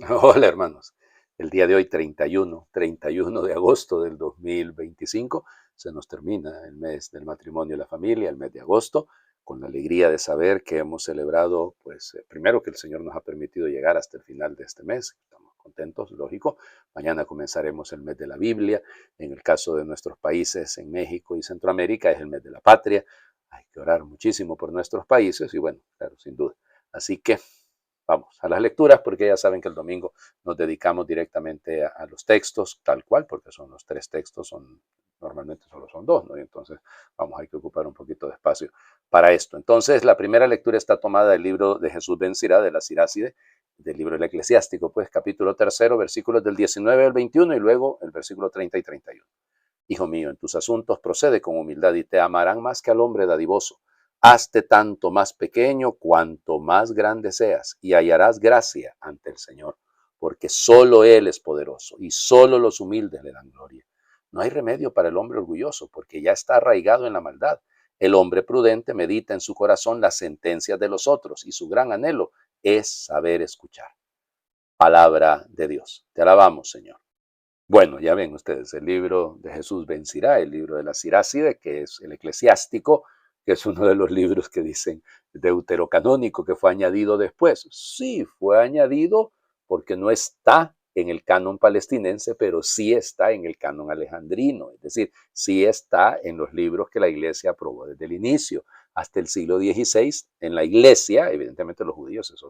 Hola hermanos, el día de hoy 31 de agosto del 2025, se nos termina el mes del matrimonio y la familia, el mes de agosto, con la alegría de saber que hemos celebrado, pues primero que el Señor nos ha permitido llegar hasta el final de este mes, estamos contentos, lógico. Mañana comenzaremos el mes de la Biblia. En el caso de nuestros países, en México y Centroamérica, es el mes de la patria. Hay que orar muchísimo por nuestros países y bueno, claro, sin duda. Así que vamos a las lecturas, porque ya saben que el domingo nos dedicamos directamente a los textos, tal cual, porque son los tres textos, normalmente solo son dos, ¿no? Y entonces, vamos, hay que ocupar un poquito de espacio para esto. Entonces, la primera lectura está tomada del libro de Jesús ben Sirá, de la Siráside, del libro del Eclesiástico, pues, capítulo 3, versículos del 19 al 21, y luego el versículo 30 y 31. Hijo mío, en tus asuntos procede con humildad y te amarán más que al hombre dadivoso. Hazte tanto más pequeño cuanto más grande seas y hallarás gracia ante el Señor, porque solo Él es poderoso y solo los humildes le dan gloria. No hay remedio para el hombre orgulloso, porque ya está arraigado en la maldad. El hombre prudente medita en su corazón las sentencias de los otros y su gran anhelo es saber escuchar. Palabra de Dios. Te alabamos, Señor. Bueno, ya ven ustedes, el libro de Jesús ben Sirá, el libro de la Siráside, que es el eclesiástico, que es uno de los libros que dicen deuterocanónico, que fue añadido después. Sí, fue añadido porque no está en el canon palestinense, pero sí está en el canon alejandrino, es decir, sí está en los libros que la iglesia aprobó desde el inicio. Hasta el siglo XVI, en la iglesia, evidentemente los judíos es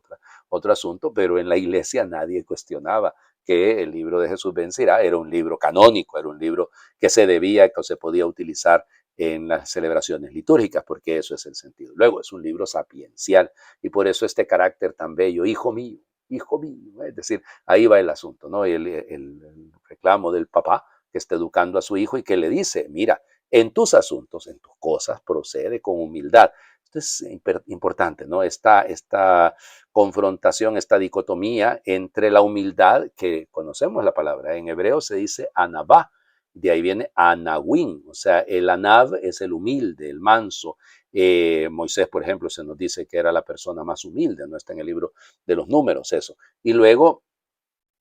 otro asunto, pero en la iglesia nadie cuestionaba que el libro de Jesús ben Sirá era un libro canónico, era un libro que se debía, que se podía utilizar en las celebraciones litúrgicas, porque eso es el sentido. Luego, es un libro sapiencial y por eso este carácter tan bello, hijo mío, es decir, ahí va el asunto, ¿no? El reclamo del papá que está educando a su hijo y que le dice, mira, en tus asuntos, en tus cosas, procede con humildad. Esto es importante, ¿no? Esta confrontación, esta dicotomía entre la humildad, que conocemos la palabra, en hebreo se dice anabá, de ahí viene anawin, o sea, el anab es el humilde, el manso. Moisés, por ejemplo, se nos dice que era la persona más humilde, no está en el libro de los números eso. Y luego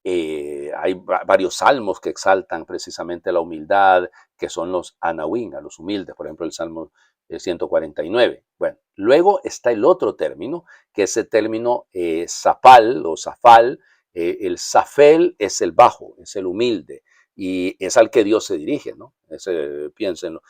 hay varios salmos que exaltan precisamente la humildad, que son los anawin, a los humildes, por ejemplo, el Salmo 149. Bueno, luego está el otro término, que es el término zapal o zafal. El zafel es el bajo, es el humilde, y es al que Dios se dirige, ¿no? Piénsenlo,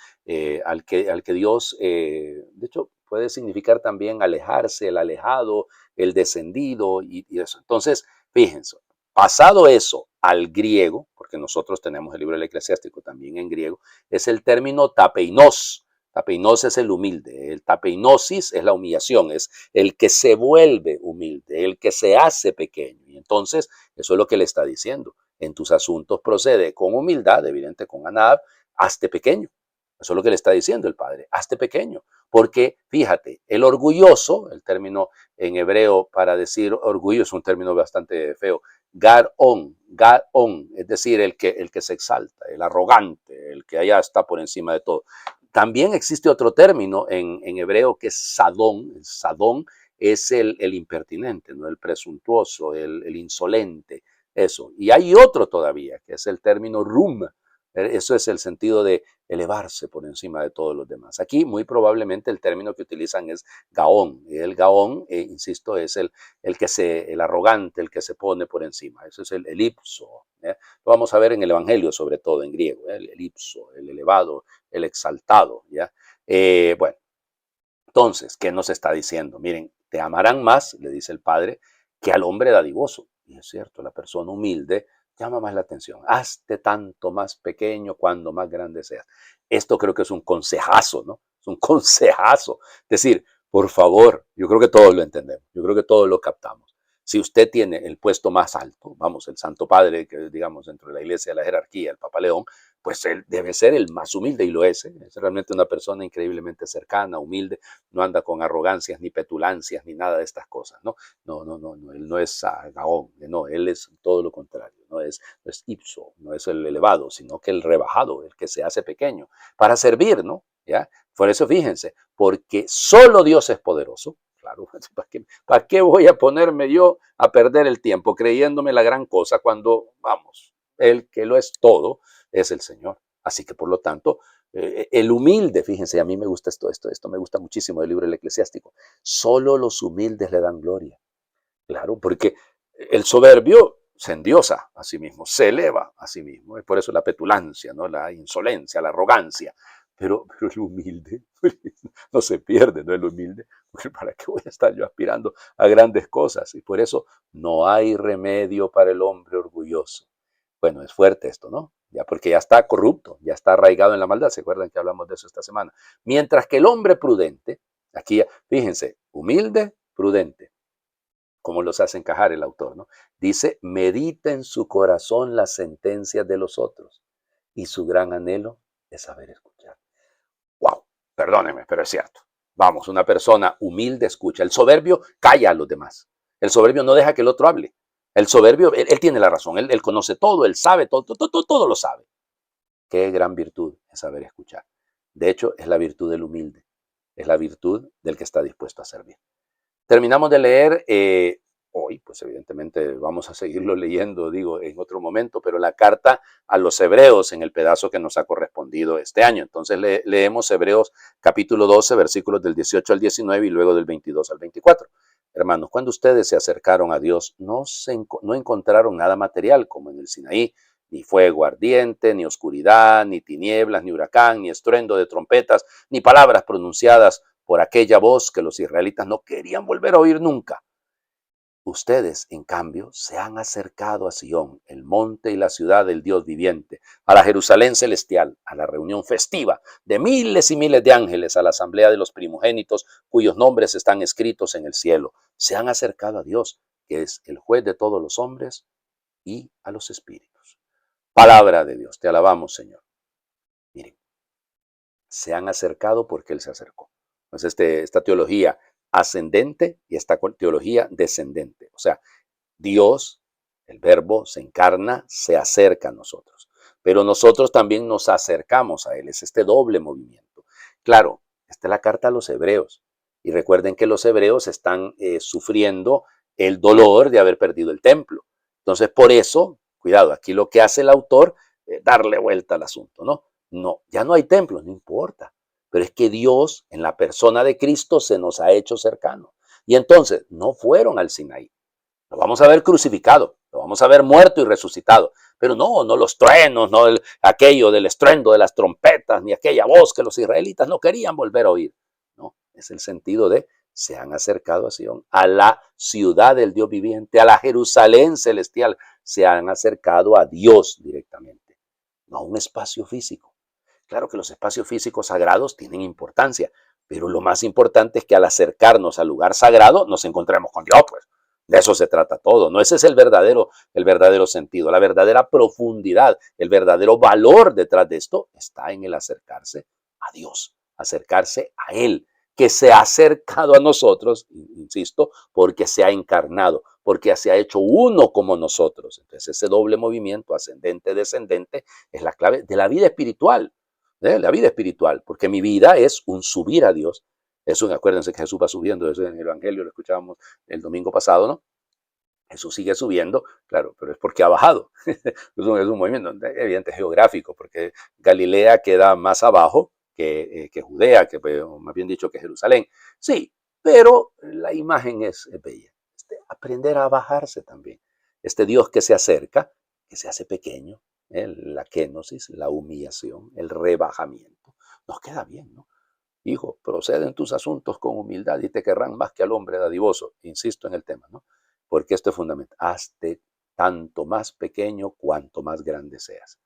al que Dios, de hecho, puede significar también alejarse, el alejado, el descendido y eso. Entonces, fíjense, pasado eso al griego, porque nosotros tenemos el libro del Eclesiástico también en griego, es el término tapeinos. Tapeinos es el humilde, el tapeinosis es la humillación, es el que se vuelve humilde, el que se hace pequeño. Y entonces, eso es lo que le está diciendo. En tus asuntos procede con humildad, evidente con anab, hazte pequeño. Eso es lo que le está diciendo el Padre, hazte pequeño. Porque, fíjate, el orgulloso, el término en hebreo para decir orgullo es un término bastante feo, gar-on, es decir, el que se exalta, el arrogante, el que allá está por encima de todo. También existe otro término en hebreo que es sadón. El sadón es el impertinente, ¿no? El presuntuoso, el insolente, eso. Y hay otro todavía, que es el término rum. Eso es el sentido de elevarse por encima de todos los demás. Aquí muy probablemente el término que utilizan es gaón. Y el gaón, insisto, es el arrogante, el que se pone por encima. Eso es el ipso. Lo vamos a ver en el Evangelio, sobre todo en griego. El ipso, el elevado, el exaltado. ¿Ya? Bueno, entonces, ¿qué nos está diciendo? Miren, te amarán más, le dice el Padre, que al hombre dadivoso. Y es cierto, la persona humilde llama más la atención. Hazte tanto más pequeño cuando más grande seas. Esto creo que es un consejazo, ¿no? Es un consejazo. Es decir, por favor, yo creo que todos lo entendemos, yo creo que todos lo captamos. Si usted tiene el puesto más alto, vamos, el Santo Padre, que digamos dentro de la iglesia de la jerarquía, el Papa León, pues él debe ser el más humilde y lo es. Es realmente una persona increíblemente cercana, humilde, no anda con arrogancias ni petulancias ni nada de estas cosas, ¿no? No, él no es Gaón, no, él es todo lo contrario, no es ipso, no es el elevado, sino que el rebajado, el que se hace pequeño, para servir, ¿no? ¿Ya? Por eso fíjense, porque solo Dios es poderoso Claro, para qué voy a ponerme yo a perder el tiempo creyéndome la gran cosa cuando, vamos, el que lo es todo es el Señor? Así que por lo tanto, el humilde, fíjense, a mí me gusta esto me gusta muchísimo del libro del Eclesiástico. Solo los humildes le dan gloria. Claro, porque el soberbio se endiosa a sí mismo, se eleva a sí mismo. Es por eso la petulancia, ¿no? La insolencia, la arrogancia. Pero el humilde no se pierde, ¿no? El humilde, porque ¿para qué voy a estar yo aspirando a grandes cosas? Y por eso no hay remedio para el hombre orgulloso. Bueno, es fuerte esto, ¿no? Ya porque ya está corrupto, ya está arraigado en la maldad. ¿Se acuerdan que hablamos de eso esta semana? Mientras que el hombre prudente, aquí, fíjense, humilde, prudente, como los hace encajar el autor, ¿no? Dice, medita en su corazón las sentencias de los otros y su gran anhelo es saber escuchar. Wow, perdónenme, pero es cierto. Vamos, una persona humilde escucha. El soberbio calla a los demás. El soberbio no deja que el otro hable. El soberbio, él tiene la razón, él conoce todo, él sabe todo lo sabe. Qué gran virtud es saber escuchar. De hecho, es la virtud del humilde, es la virtud del que está dispuesto a servir. Terminamos de leer hoy, pues evidentemente vamos a seguirlo leyendo, digo, en otro momento, pero la carta a los hebreos en el pedazo que nos ha correspondido este año. Entonces leemos Hebreos capítulo 12, versículos del 18 al 19 y luego del 22 al 24. Hermanos, cuando ustedes se acercaron a Dios, no encontraron nada material como en el Sinaí, ni fuego ardiente, ni oscuridad, ni tinieblas, ni huracán, ni estruendo de trompetas, ni palabras pronunciadas por aquella voz que los israelitas no querían volver a oír nunca. Ustedes, en cambio, se han acercado a Sión, el monte y la ciudad del Dios viviente, a la Jerusalén celestial, a la reunión festiva de miles y miles de ángeles, a la asamblea de los primogénitos cuyos nombres están escritos en el cielo. Se han acercado a Dios, que es el juez de todos los hombres, y a los espíritus. Palabra de Dios, te alabamos, Señor. Miren, se han acercado porque Él se acercó. Entonces, esta teología ascendente y esta teología descendente. O sea, Dios, el verbo, se encarna, se acerca a nosotros. Pero nosotros también nos acercamos a Él. Es este doble movimiento. Claro, esta es la carta a los hebreos. Y recuerden que los hebreos están sufriendo el dolor de haber perdido el templo. Entonces, por eso, cuidado, aquí lo que hace el autor es darle vuelta al asunto, ¿no? No, ya no hay templos, no importa. Pero es que Dios, en la persona de Cristo, se nos ha hecho cercano. Y entonces, no fueron al Sinaí. Lo vamos a ver crucificado, lo vamos a ver muerto y resucitado. Pero no los truenos, no aquello del estruendo de las trompetas, ni aquella voz que los israelitas no querían volver a oír. No, es el sentido de se han acercado a Sion, a la ciudad del Dios viviente, a la Jerusalén celestial. Se han acercado a Dios directamente, no a un espacio físico. Claro que los espacios físicos sagrados tienen importancia, pero lo más importante es que al acercarnos al lugar sagrado nos encontremos con Dios, pues. De eso se trata todo, ¿no? Ese es el verdadero sentido, la verdadera profundidad, el verdadero valor detrás de esto está en el acercarse a Dios, acercarse a Él, que se ha acercado a nosotros, insisto, porque se ha encarnado, porque se ha hecho uno como nosotros. Entonces ese doble movimiento ascendente-descendente es la clave de la vida espiritual, la vida espiritual, porque mi vida es un subir a Dios. Acuérdense que Jesús va subiendo, eso en el Evangelio lo escuchábamos el domingo pasado, ¿no? Jesús sigue subiendo, claro, pero es porque ha bajado. Es un movimiento evidente geográfico, porque Galilea queda más abajo que Judea, más bien dicho que Jerusalén. Sí, pero la imagen es bella. Aprender a bajarse también. Este Dios que se acerca, que se hace pequeño, la kenosis, la humillación, el rebajamiento, nos queda bien, ¿no? Hijo, procede en tus asuntos con humildad y te querrán más que al hombre dadivoso. Insisto en el tema, ¿no? Porque esto es fundamental. Hazte tanto más pequeño cuanto más grande seas.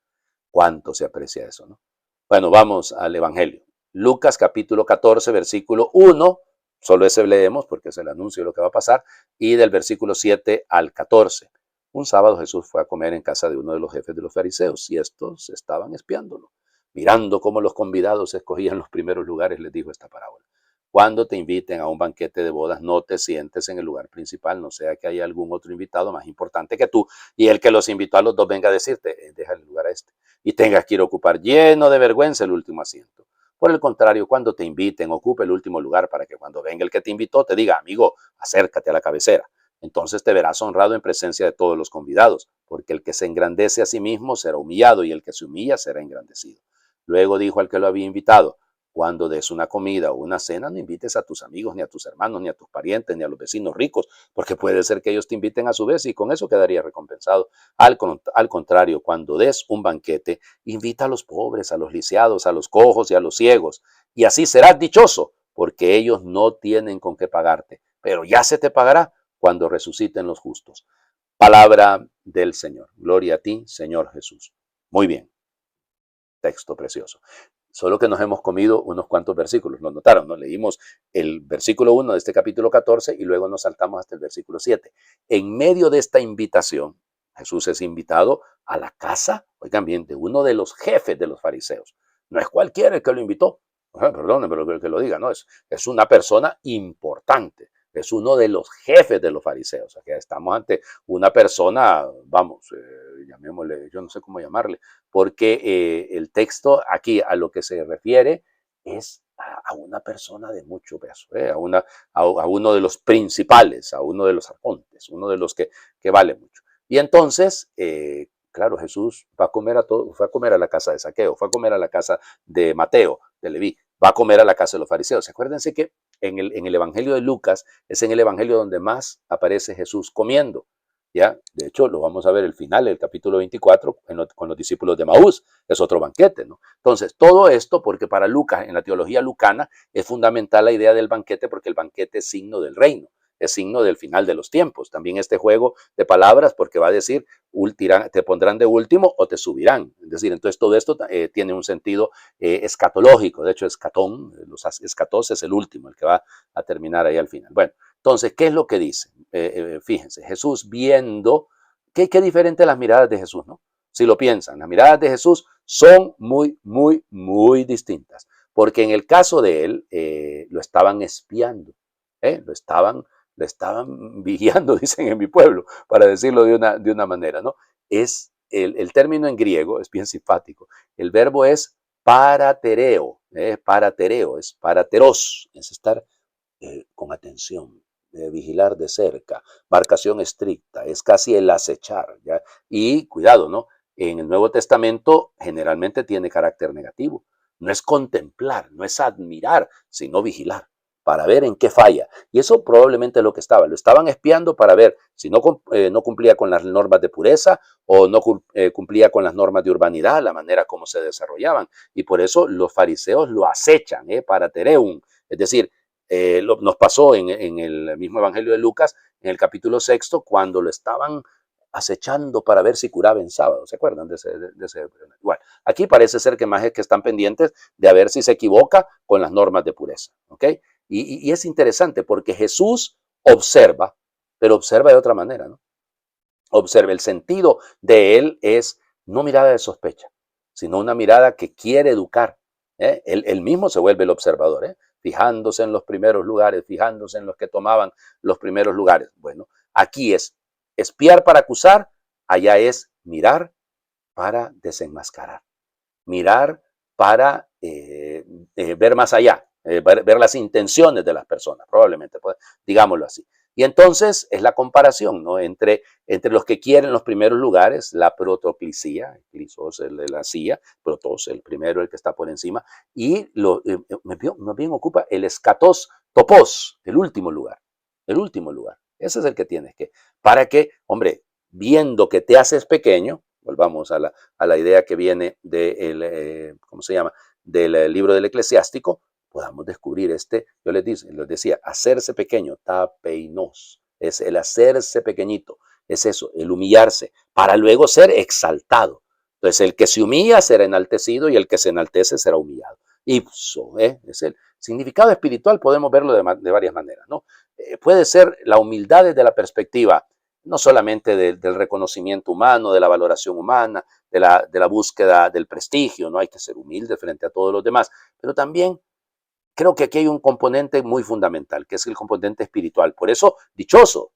¿Cuánto se aprecia eso, no? Bueno, vamos al Evangelio. Lucas capítulo 14, versículo 1. Solo ese leemos porque es el anuncio de lo que va a pasar. Y del versículo 7 al 14. Un sábado Jesús fue a comer en casa de uno de los jefes de los fariseos y estos estaban espiándolo. Mirando cómo los convidados escogían los primeros lugares, les dijo esta parábola. Cuando te inviten a un banquete de bodas, no te sientes en el lugar principal, no sea que haya algún otro invitado más importante que tú, y el que los invitó a los dos venga a decirte, deja el lugar a este, y tengas que ir a ocupar lleno de vergüenza el último asiento. Por el contrario, cuando te inviten, ocupe el último lugar para que cuando venga el que te invitó te diga, amigo, acércate a la cabecera. Entonces te verás honrado en presencia de todos los convidados, porque el que se engrandece a sí mismo será humillado y el que se humilla será engrandecido. Luego dijo al que lo había invitado, cuando des una comida o una cena, no invites a tus amigos, ni a tus hermanos, ni a tus parientes, ni a los vecinos ricos, porque puede ser que ellos te inviten a su vez y con eso quedaría recompensado. Al contrario, cuando des un banquete, invita a los pobres, a los lisiados, a los cojos y a los ciegos, y así serás dichoso, porque ellos no tienen con qué pagarte, pero ya se te pagará cuando resuciten los justos. Palabra del Señor. Gloria a ti, Señor Jesús. Muy bien, texto precioso. Solo que nos hemos comido unos cuantos versículos, ¿lo notaron? ¿No? Leímos el versículo 1 de este capítulo 14 y luego nos saltamos hasta el versículo 7. En medio de esta invitación, Jesús es invitado a la casa, oigan bien, de uno de los jefes de los fariseos. No es cualquiera el que lo invitó, perdónenme pero que lo diga, no, es una persona importante, es uno de los jefes de los fariseos. O sea, estamos ante una persona, vamos, llamémosle, yo no sé cómo llamarle, porque el texto aquí a lo que se refiere es a una persona de mucho peso, a uno de los principales, a uno de los arcontes, uno de los que vale mucho. Y entonces, claro, Jesús va a comer fue a comer a la casa de Zaqueo, fue a comer a la casa de Mateo, de Leví, va a comer a la casa de los fariseos. Acuérdense que en el Evangelio de Lucas es en el Evangelio donde más aparece Jesús comiendo. ¿Ya? De hecho, lo vamos a ver el final del capítulo 24 con los discípulos de Maús, es otro banquete, ¿no? Entonces, todo esto porque para Lucas, en la teología lucana, es fundamental la idea del banquete porque el banquete es signo del reino, es signo del final de los tiempos. También este juego de palabras porque va a decir, te pondrán de último o te subirán. Es decir, entonces todo esto tiene un sentido escatológico, de hecho, escatón, los escatos es el último, el que va a terminar ahí al final. Bueno, entonces, ¿qué es lo que dice? Fíjense, Jesús viendo, qué diferente las miradas de Jesús, ¿no? Si lo piensan, las miradas de Jesús son muy, muy, muy distintas, porque en el caso de él lo estaban espiando, lo estaban vigilando, dicen en mi pueblo, para decirlo de una manera, ¿no? Es el término en griego, es bien simpático, el verbo es paratereo, es parateros, es estar con atención, vigilar de cerca, marcación estricta, es casi el acechar, ¿ya? Y cuidado, ¿no? En el Nuevo Testamento generalmente tiene carácter negativo. No es contemplar, no es admirar, sino vigilar, para ver en qué falla. Y eso probablemente es lo que lo estaban espiando para ver si no cumplía con las normas de pureza o no cumplía con las normas de urbanidad, la manera como se desarrollaban. Y por eso los fariseos lo acechan, para tereum, es decir, nos pasó en el mismo Evangelio de Lucas, en el capítulo 6, cuando lo estaban acechando para ver si curaba en sábado. ¿Se acuerdan de ese? Igual, aquí parece ser que más es que están pendientes de a ver si se equivoca con las normas de pureza. ¿Ok? Y es interesante porque Jesús observa, pero observa de otra manera, ¿no? Observa, el sentido de él es no mirada de sospecha, sino una mirada que quiere educar. Él mismo se vuelve el observador, fijándose en los primeros lugares, fijándose en los que tomaban los primeros lugares. Bueno, aquí es espiar para acusar, allá es mirar para desenmascarar, mirar para ver más allá, ver las intenciones de las personas, probablemente, pues, digámoslo así. Y entonces es la comparación, ¿no? Entre los que quieren los primeros lugares, la protoclicía, clisos el de la silla, protos, el primero, el que está por encima, y más bien ocupa el escatos topos, el último lugar, el último lugar. Ese es el que tienes que, para que, hombre, viendo que te haces pequeño, volvamos a la idea que viene ¿cómo se llama? Del libro del Eclesiástico, podamos descubrir yo les decía, hacerse pequeño, tapeinos, es el hacerse pequeñito, es eso, el humillarse, para luego ser exaltado. Entonces, el que se humilla será enaltecido y el que se enaltece será humillado. Ipso, es el significado espiritual, podemos verlo de varias maneras, ¿no? Puede ser la humildad desde la perspectiva no solamente del reconocimiento humano, de la valoración humana, de la búsqueda del prestigio, no hay que ser humilde frente a todos los demás, pero también creo que aquí hay un componente muy fundamental, que es el componente espiritual. Por eso, dichoso,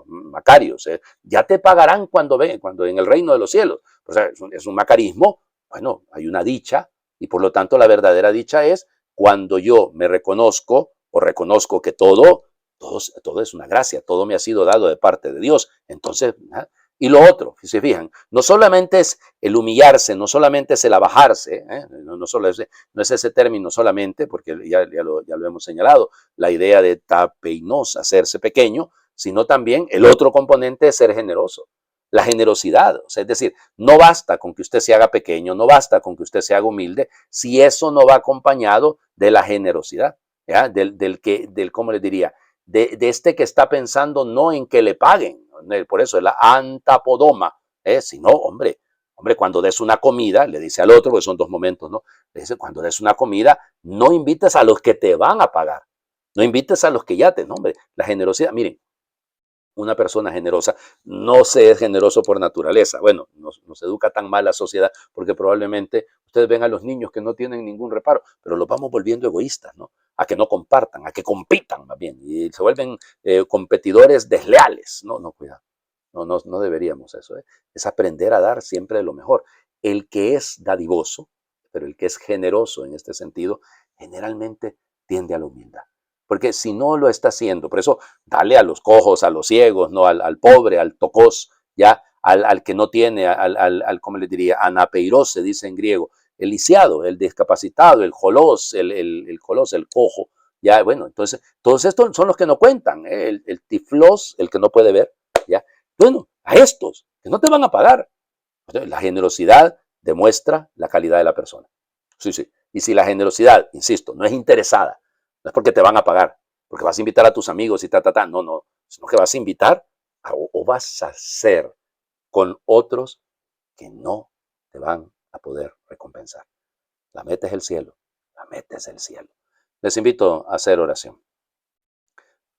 Macarios, ya te pagarán cuando en el reino de los cielos. O sea, es un macarismo, bueno, hay una dicha Y por lo tanto, la verdadera dicha es cuando yo me reconozco o reconozco que todo es una gracia, todo me ha sido dado de parte de Dios. Entonces, ¿ah? Y lo otro, si se fijan, no solamente es el humillarse, no solamente es el abajarse, no es ese término solamente, porque ya lo hemos señalado, la idea de tapeinos, hacerse pequeño, sino también el otro componente es ser generoso. La generosidad, o sea, es decir, no basta con que usted se haga pequeño, no basta con que usted se haga humilde, si eso no va acompañado de la generosidad, ¿ya? ¿Cómo le diría? De este que está pensando no en que le paguen, por eso es la antapodoma, sino, hombre, cuando des una comida, le dice al otro, porque son dos momentos, ¿no? Le dice, cuando des una comida, no invites a los que te van a pagar, no invites a los que ya te, no, hombre, la generosidad, miren, una persona generosa no se es generoso por naturaleza. Bueno, nos educa tan mal la sociedad porque probablemente ustedes ven a los niños que no tienen ningún reparo, pero los vamos volviendo egoístas, ¿no? A que no compartan, a que compitan más bien, y se vuelven competidores desleales. No, no, cuidado. No deberíamos eso. Es aprender a dar siempre lo mejor. El que es dadivoso, pero el que es generoso en este sentido, generalmente tiende a la humildad. Porque si no lo está haciendo, por eso dale a los cojos, a los ciegos, ¿no? Al pobre, al tocós, ya, al que no tiene, ¿cómo le diría? Anapeiros, se dice en griego, el lisiado, el discapacitado, el jolós, el colós, el cojo, ya, bueno, entonces, todos estos son los que no cuentan, ¿eh? El tiflos, el que no puede ver, ya, bueno, a estos, que no te van a pagar. La generosidad demuestra la calidad de la persona. Sí, sí. Y si la generosidad, insisto, no es interesada, no es porque te van a pagar, porque vas a invitar a tus amigos y no, no, sino que vas a invitar o vas a hacer con otros que no te van a poder recompensar. La meta es el cielo, la meta es el cielo. Les invito a hacer oración.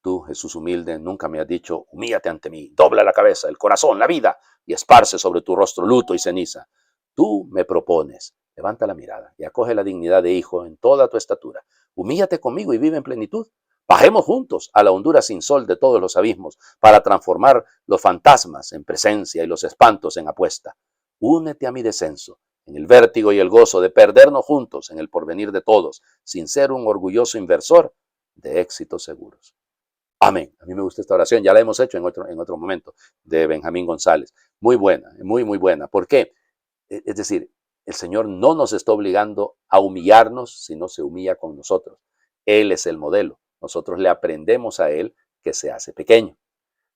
Tú, Jesús humilde, nunca me has dicho, humíllate ante mí, dobla la cabeza, el corazón, la vida, y esparce sobre tu rostro luto y ceniza. Tú me propones, levanta la mirada y acoge la dignidad de hijo en toda tu estatura. Humíllate conmigo y vive en plenitud. Bajemos juntos a la hondura sin sol de todos los abismos para transformar los fantasmas en presencia y los espantos en apuesta. Únete a mi descenso, en el vértigo y el gozo de perdernos juntos en el porvenir de todos, sin ser un orgulloso inversor de éxitos seguros. Amén. A mí me gusta esta oración, ya la hemos hecho en otro momento, de Benjamín González. Muy buena, muy, muy buena. ¿Por qué? Es decir, el Señor no nos está obligando a humillarnos, sino se humilla con nosotros. Él es el modelo. Nosotros le aprendemos a Él que se hace pequeño.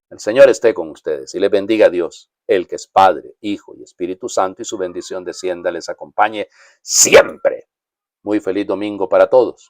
El Señor esté con ustedes y les bendiga a Dios, el que es Padre, Hijo y Espíritu Santo, y su bendición descienda, les acompañe siempre. Muy feliz domingo para todos.